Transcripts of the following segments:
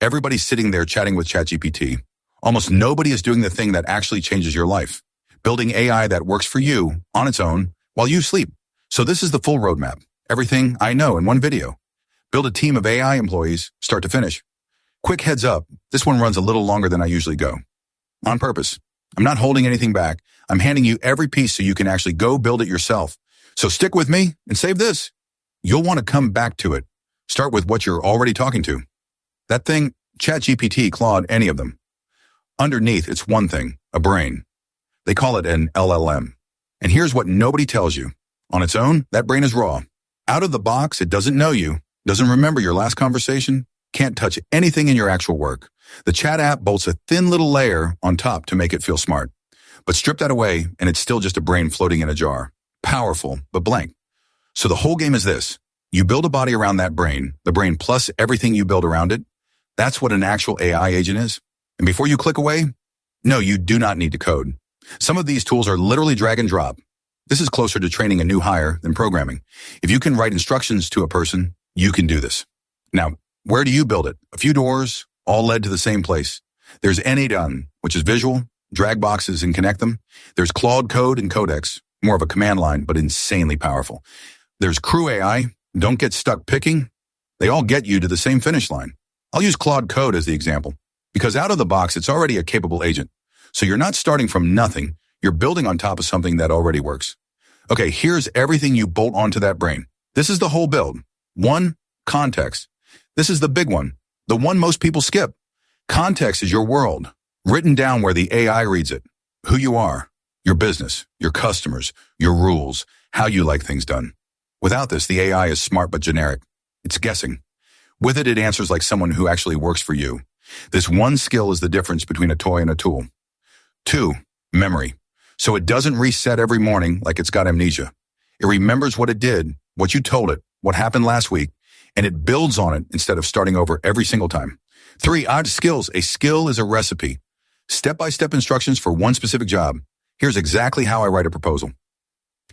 Everybody's sitting there chatting with ChatGPT. Almost nobody is doing the thing that actually changes your life. Building AI that works for you on its own while you sleep. So this is the full roadmap. Everything I know in one video. Build a team of AI employees, start to finish. Quick heads up, this one runs a little longer than I usually go. On purpose. I'm not holding anything back. I'm handing you every piece so you can actually go build it yourself. So stick with me and save this. You'll want to come back to it. Start with what you're already talking to. That thing, ChatGPT, Claude, any of them. Underneath, it's one thing, a brain. They call it an LLM. And here's what nobody tells you. On its own, that brain is raw. Out of the box, it doesn't know you, doesn't remember your last conversation, can't touch anything in your actual work. The chat app bolts a thin little layer on top to make it feel smart. But strip that away, and it's still just a brain floating in a jar. Powerful, but blank. So the whole game is this. You build a body around that brain, the brain plus everything you build around it. That's what an actual AI agent is. And before you click away, no, you do not need to code. Some of these tools are literally drag and drop. This is closer to training a new hire than programming. If you can write instructions to a person, you can do this. Now, where do you build it? A few doors, all led to the same place. There's NA-Done, which is visual, drag boxes and connect them. There's Claude Code and Codex, more of a command line, but insanely powerful. There's Crew AI, don't get stuck picking. They all get you to the same finish line. I'll use Claude Code as the example, because out of the box, it's already a capable agent. So you're not starting from nothing. You're building on top of something that already works. Okay, here's everything you bolt onto that brain. This is the whole build. 1, context. This is the big one, the one most people skip. Context is your world, written down where the AI reads it. Who you are, your business, your customers, your rules, how you like things done. Without this, the AI is smart but generic. It's guessing. With it, it answers like someone who actually works for you. This one skill is the difference between a toy and a tool. 2, memory. So it doesn't reset every morning like it's got amnesia. It remembers what it did, what you told it, what happened last week, and it builds on it instead of starting over every single time. 3, odd skills. A skill is a recipe. Step-by-step instructions for one specific job. Here's exactly how I write a proposal.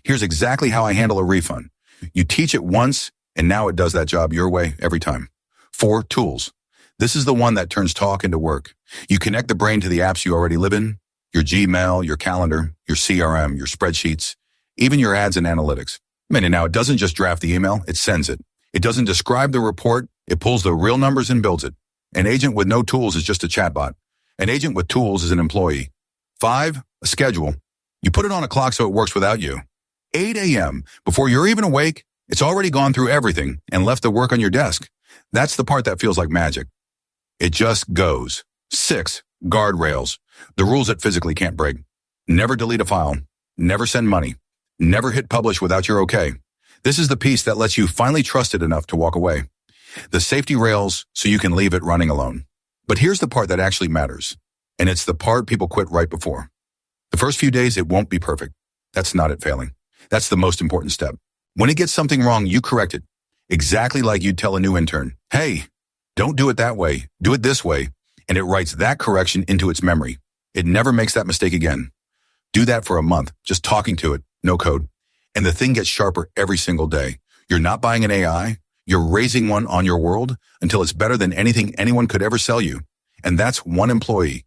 Here's exactly how I handle a refund. You teach it once, and now it does that job your way every time. 4, tools. This is the one that turns talk into work. You connect the brain to the apps you already live in, your Gmail, your calendar, your CRM, your spreadsheets, even your ads and analytics. And now it doesn't just draft the email, it sends it. It doesn't describe the report, it pulls the real numbers and builds it. An agent with no tools is just a chatbot. An agent with tools is an employee. 5, a schedule. You put it on a clock so it works without you. 8 a.m. Before you're even awake, it's already gone through everything and left the work on your desk. That's the part that feels like magic. It just goes. 6, guardrails. The rules it physically can't break. Never delete a file. Never send money. Never hit publish without your okay. This is the piece that lets you finally trust it enough to walk away. The safety rails so you can leave it running alone. But here's the part that actually matters. And it's the part people quit right before. The first few days, it won't be perfect. That's not it failing. That's the most important step. When it gets something wrong, you correct it. Exactly like you'd tell a new intern, hey, don't do it that way. Do it this way. And it writes that correction into its memory. It never makes that mistake again. Do that for a month, just talking to it, no code. And the thing gets sharper every single day. You're not buying an AI. You're raising one on your world until it's better than anything anyone could ever sell you. And that's one employee,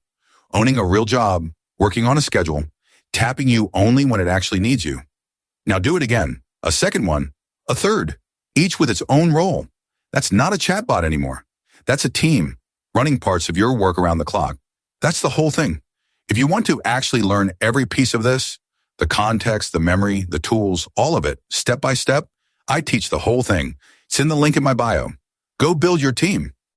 owning a real job, working on a schedule, tapping you only when it actually needs you. Now do it again, a second one, a third, each with its own role. That's not a chatbot anymore. That's a team running parts of your work around the clock. That's the whole thing. If you want to actually learn every piece of this, the context, the memory, the tools, all of it, step by step, I teach the whole thing. It's in the link in my bio. Go build your team.